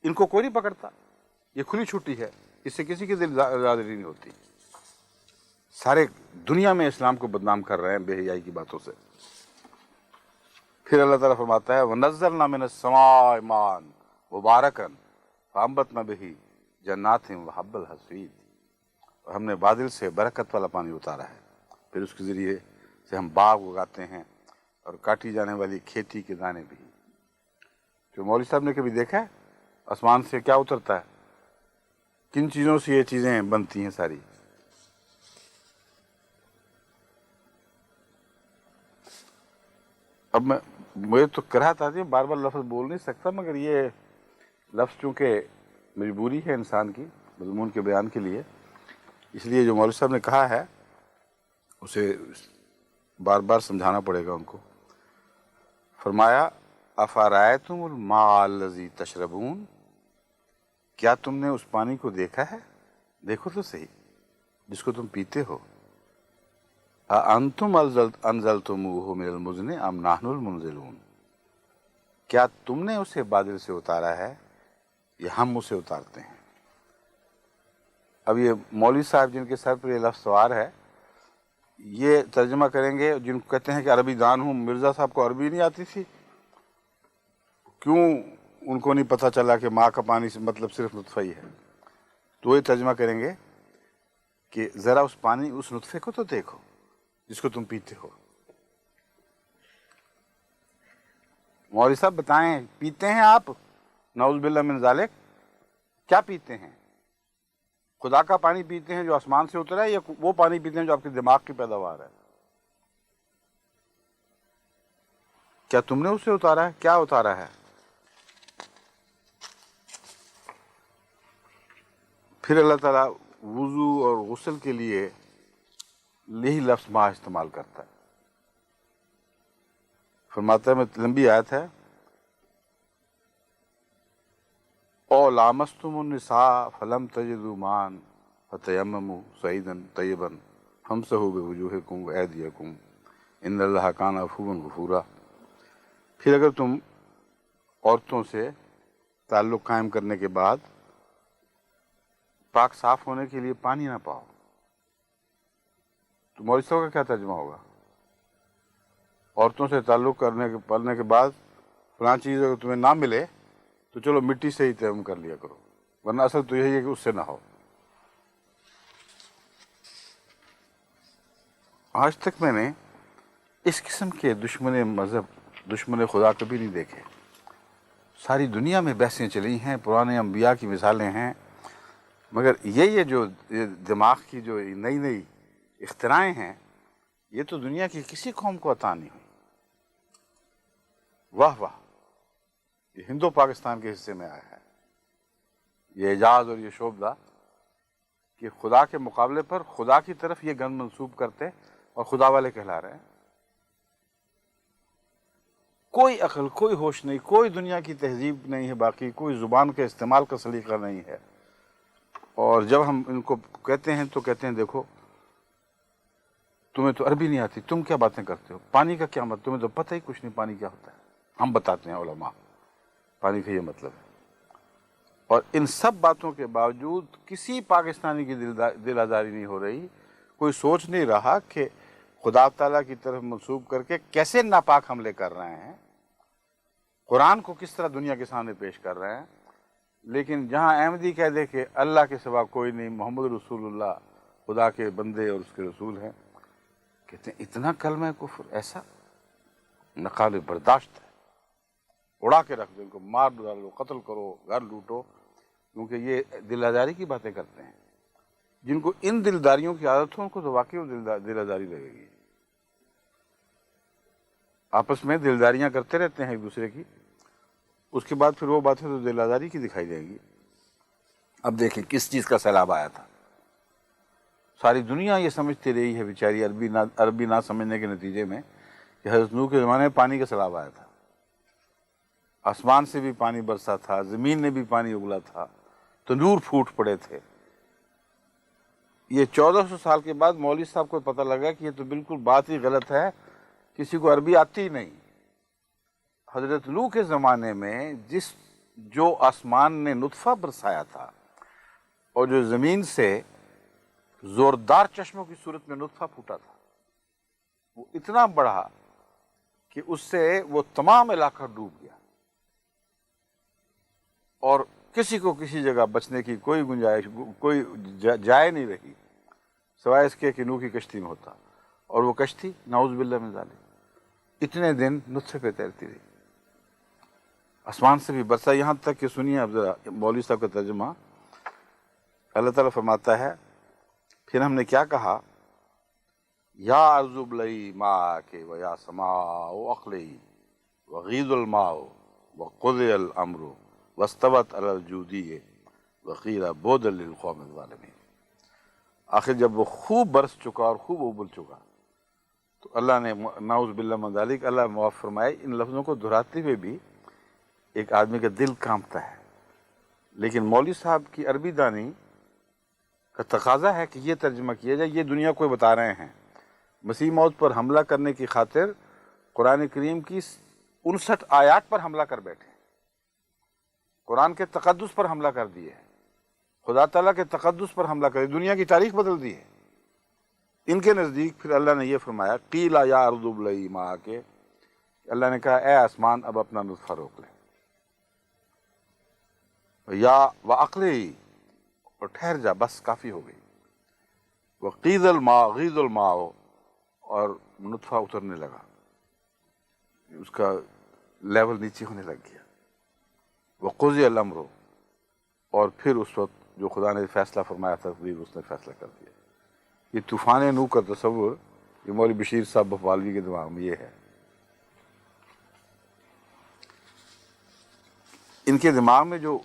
इनको कोई नहीं पकड़ता, ये खुली छुट्टी है, इससे किसी की दिल आज़ारी नहीं होती। सारे दुनिया में इस्लाम को बदनाम कर रहे हैं बेहयाई की बातों से। फिर अल्लाह ताला फरमाता है वनज़्ज़लना मिनस समाई मान मुबारकन फ़अंबतना बिही जन्नातिन व हब्बल हसीद, और हमने बादल से बरकत वाला पानी उतारा है, फिर उसके ज़रिए से हम बाग उगाते हैं और काटी जाने वाली खेती के दाने भी। जो मौलवी साहब ने कभी देखा है आसमान से क्या उतरता है? किन चीज़ों से ये चीज़ें बनती हैं सारी? अब मुझे तो कराहत आती है, बार बार लफ्ज़ बोल नहीं सकता, मगर ये लफ्ज़ चूँकि मजबूरी है इंसान की मज़मून के बयान के लिए, इसलिए जो मौलवी साहब ने कहा है उसे बार बार समझाना पड़ेगा उनको। फरमाया अफ़राअयतुमुल माअल्लज़ी तशरबून, क्या तुमने उस पानी को देखा है? देखो तो सही जिसको तुम पीते हो। अअंतुम अंज़लतुमूहु मिनल मुज़्नि अम नहनुल मुनज़िलून, क्या तुमने उसे बादल से उतारा है या हम उसे उतारते हैं? अब ये मौलवी साहब जिनके सर पर ये लफ्ज़ सवार है, ये तर्जमा करेंगे, जिनको कहते हैं कि अरबी दान हूँ, मिर्ज़ा साहब को अरबी नहीं आती थी, क्यों उनको नहीं पता चला कि माँ का पानी से मतलब सिर्फ नुत्फ़ा ही है? तो ये तर्जमा करेंगे कि ज़रा उस पानी उस नुत्फ़े को तो देखो जिसको तुम पीते हो। मौलवी साहब बताएं, पीते हैं आप? नऊज़ बिल्लाह मिन ज़ालिक, क्या पीते हैं? खुदा का पानी पीते हैं जो आसमान से उतरा है, या वो पानी पीते हैं जो आपके दिमाग की पैदावार है? क्या तुमने उसे उतारा है? क्या उतारा है? फिर अल्लाह ताला वुज़ू और गुस्ल के लिए यही लफ्ज़ माँ इस्तेमाल करता है। फरमाता है, में लंबी आयत है, ओ लामस्तुमुन निसा फलम तजिदू मान फतयम्ममू सईदन तय्यबन फमसहू बिवुजूहिकुम व ऐदियकुम इन्नल्लाह कान अफूवन गफूरा। फिर अगर तुम औरतों से ताल्लुक़ कायम करने के बाद पाक साफ होने के लिए पानी ना पाओ, तो मौलवी साहब का क्या तर्जुमा होगा? औरतों से ताल्लुक़ पड़ने के बाद फलां चीज़ अगर तुम्हें ना मिले तो चलो मिट्टी से ही तयम्मुम कर लिया करो, वरना असल तो यही है कि उससे ना हो। आज तक मैंने इस किस्म के दुश्मन मज़हब, दुश्मन खुदा कभी नहीं देखे। सारी दुनिया में बहसें चली हैं, पुराने अंबिया की मिसालें हैं, मगर ये जो दिमाग की जो नई नई इख्तिराएँ हैं, ये तो दुनिया की किसी कौम को अता नहीं हुई। वाह वाह, ये हिंदो पाकिस्तान के हिस्से में आया है ये एजाज़ और ये शोभा कि खुदा के मुकाबले पर खुदा की तरफ ये गन मंसूब करते और खुदा वाले कहला रहे हैं। कोई अक्ल, कोई होश नहीं, कोई दुनिया की तहजीब नहीं है बाकी, कोई ज़ुबान के इस्तेमाल का सलीका नहीं है। और जब हम इनको कहते हैं तो कहते हैं देखो तुम्हें तो अरबी नहीं आती, तुम क्या बातें करते हो? पानी का क्या मतलब? तुम्हें तो पता ही कुछ नहीं पानी क्या होता है। हम बताते हैं उलमा पानी का ये मतलब है। और इन सब बातों के बावजूद किसी पाकिस्तानी की दिल आज़ारी नहीं हो रही, कोई सोच नहीं रहा कि खुदा ताला की तरफ मंसूब करके कैसे नापाक हमले कर रहे हैं, कुरान को किस तरह दुनिया के सामने पेश कर रहे हैं। लेकिन जहाँ अहमदी कह दे कि अल्लाह के सिवा कोई नहीं, मोहम्मद रसूलुल्लाह खुदा के बंदे और उसके रसूल हैं, कहते हैं इतना कलमा कुफ्र, ऐसा नकाले बर्दाश्त है, उड़ा के रख दो इनको, मार डालो, कत्ल करो, घर लूटो, क्योंकि ये दिल आज़ारी की बातें करते हैं। जिनको इन दिलदारियों की आदत हो उनको तो वाकई दिल आज़ारी लगेगी। आपस में दिलदारियां करते रहते हैं एक दूसरे की, उसके बाद फिर वो बातें तो दिल आज़ारी की दिखाई देंगी। अब देखें किस चीज़ का सैलाब आया था। सारी दुनिया ये समझती रही है बेचारी, अरबी ना समझने के नतीजे में कि हज़रत नूह के ज़माने में पानी का सैलाब आया था। आसमान से भी पानी बरसा था, ज़मीन ने भी पानी उगला था, तंदूर फूट पड़े थे। ये 1400 साल के बाद मौलवी साहब को पता लगा कि ये तो बिल्कुल बात ही गलत है, किसी को अरबी आती ही नहीं। हज़रत नूह के ज़माने में जिस جو آسمان نے نطفہ برسایا تھا اور جو زمین سے زوردار چشموں کی صورت میں نطفہ پھوٹا تھا، وہ اتنا بڑھا کہ اس سے وہ تمام علاقہ ڈوب گیا اور کسی کو کسی جگہ بچنے کی کوئی گنجائش، کوئی جائے نہیں رہی سوائے اس کے کہ نوح کی کشتی میں ہوتا، اور وہ کشتی نعوذ باللہ من ذالک اتنے دن نطفے پہ تیرتی رہی، آسمان سے بھی برسا، یہاں تک کہ سنیے اب ذرا مولوی صاحب کا ترجمہ۔ اللہ تعالیٰ فرماتا ہے پھر ہم نے کیا کہا، یا ارض ابلعی ماءک و یا سماء اقلعی وغیض الماء وقضی الامر واستوت علی الجودی وقیل بعدا للقوم الظالمین۔ آخر جب وہ خوب برس چکا اور خوب ابل چکا تو اللہ نے نعوذ باللہ من ذالک، اللہ معاف فرمائے، ان لفظوں کو دہراتے ہوئے بھی ایک آدمی کا دل کانپتا ہے، لیکن مولوی صاحب کی عربی دانی کا تقاضا ہے کہ یہ ترجمہ کیا جائے۔ یہ دنیا کو بتا رہے ہیں مسیح موعود پر حملہ کرنے کی خاطر قرآن کریم کی 59 آیات پر حملہ کر بیٹھے، قرآن کے تقدس پر حملہ کر دیے، خدا تعالیٰ کے تقدس پر حملہ کر دی، دنیا کی تاریخ بدل دی ہے۔ ان کے نزدیک پھر اللہ نے یہ فرمایا قیل یا ارض ابلعی ماءک، اللہ نے کہا اے آسمان اب اپنا نطفہ روک لے، یا واقلعی اور ٹھہر جا، بس کافی ہو گئی، وقیض الماء غیض الماء اور نطفہ اترنے لگا، اس کا لیول نیچے ہونے لگ گیا، وقضی الامر اور پھر اس وقت جو خدا نے فیصلہ فرمایا تھا اس نے فیصلہ کر دیا۔ یہ طوفان نوح کا تصور یہ مولوی بشیر صاحب بھوپالوی کے دماغ میں یہ ہے، ان کے دماغ میں جو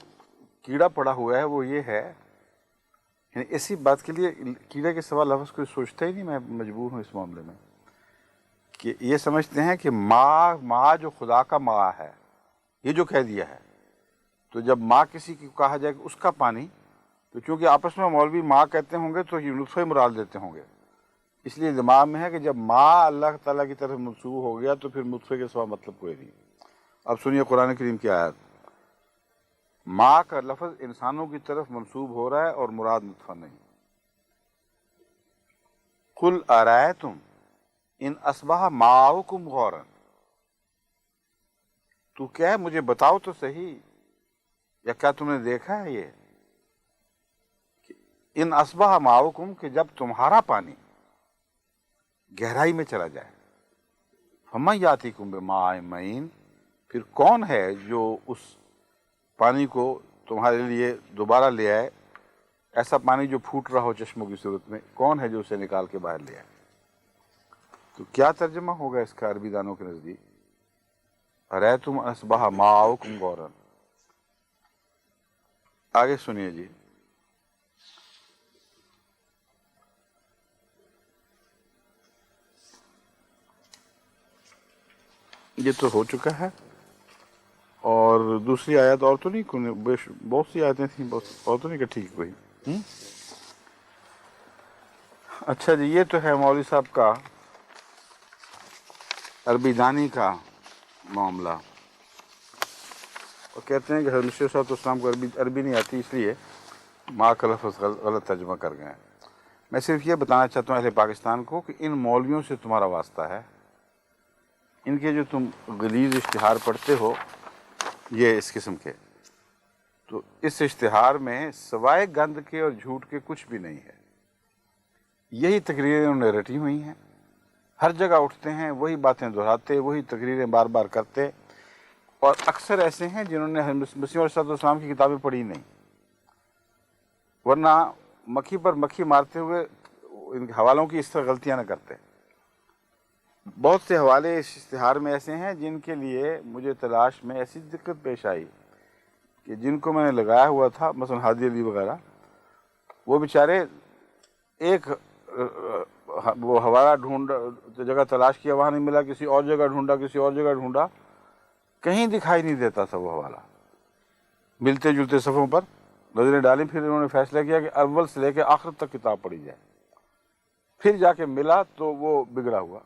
کیڑا پڑا ہوا ہے وہ یہ ہے، یعنی ایسی بات کے لیے کیڑے کے سوا لفظ کوئی سوچتا ہی نہیں، میں مجبور ہوں اس معاملے میں، کہ یہ سمجھتے ہیں کہ ماں جو خدا کا ماں ہے، یہ جو کہہ دیا ہے، تو جب ماں کسی کی کہا جائے کہ اس کا پانی، تو چونکہ آپس میں مولوی ماں کہتے ہوں گے تو یہ نطفہ مراد دیتے ہوں گے، اس لیے دماغ میں ہے کہ جب ماں اللہ تعالیٰ کی طرف منسوب ہو گیا تو پھر نطفے کے سوا مطلب کوئی نہیں۔ اب سنیے قرآن کریم کی آیت، ماں کا لفظ انسانوں کی طرف منسوب ہو رہا ہے اور مراد نطفہ نہیں۔ قل ارأیتم ان اصبح ماؤکم غورا، تو کیا ہے مجھے بتاؤ تو صحیح، یا کیا تم نے دیکھا ہے یہ کہ ان اصبح ماؤکم کہ جب تمہارا پانی گہرائی میں چلا جائے، فمن یاتیکم بماء معین، پھر کون ہے جو اس پانی کو تمہارے لیے دوبارہ لے آئے، ایسا پانی جو پھوٹ رہا ہو چشموں کی صورت میں، کون ہے جو اسے نکال کے باہر لے آئے؟ تو کیا ترجمہ ہوگا اس کا عربی دانوں کے نزدیک؟ ارأیتم اصبح ماؤکم غورا۔ آگے سنیے جی، یہ تو ہو چکا ہے، اور دوسری آیت اور تو نہیں، بہت سی آیتیں تھیں، اور تو نہیں کہ ٹھیک ہوئی۔ اچھا جی، یہ تو ہے مولوی صاحب کا عربی دانی کا معاملہ، اور کہتے ہیں کہ حضرت مسیح صلی اللہ علیہ وسلم کو عربی نہیں آتی، اس لیے ماں کا لفظ غلط ترجمہ کر گئے ہیں۔ میں صرف یہ بتانا چاہتا ہوں اہل پاکستان کو کہ ان مولویوں سے تمہارا واسطہ ہے، ان کے جو تم غلیظ اشتہار پڑھتے ہو یہ اس قسم کے، تو اس اشتہار میں سوائے گند کے اور جھوٹ کے کچھ بھی نہیں ہے۔ یہی تقریریں انہوں نے رٹی ہوئی ہیں، ہر جگہ اٹھتے ہیں، وہی باتیں دہراتے، وہی تقریریں بار بار کرتے، اور اکثر ایسے ہیں جنہوں نے مسیح علیہ السلام کی کتابیں پڑھی نہیں، ورنہ مکھی پر مکھی مارتے ہوئے ان حوالوں کی اس طرح غلطیاں نہ کرتے۔ بہت سے حوالے اس اشتہار میں ایسے ہیں جن کے لیے مجھے تلاش میں ایسی دقت پیش آئی کہ جن کو میں نے لگایا ہوا تھا، مثلا ہادی علی وغیرہ، وہ بیچارے ایک وہ حوالہ ڈھونڈ جگہ تلاش کیا، وہاں نہیں ملا، کسی اور جگہ ڈھونڈا، کسی اور جگہ ڈھونڈا، کہیں دکھائی نہیں دیتا تھا وہ حوالہ۔ ملتے جلتے صفحوں پر نظریں ڈالیں، پھر انہوں نے فیصلہ کیا کہ اول سے لے کے آخر تک کتاب پڑھی جائے، پھر جا کے ملا تو وہ بگڑا ہوا۔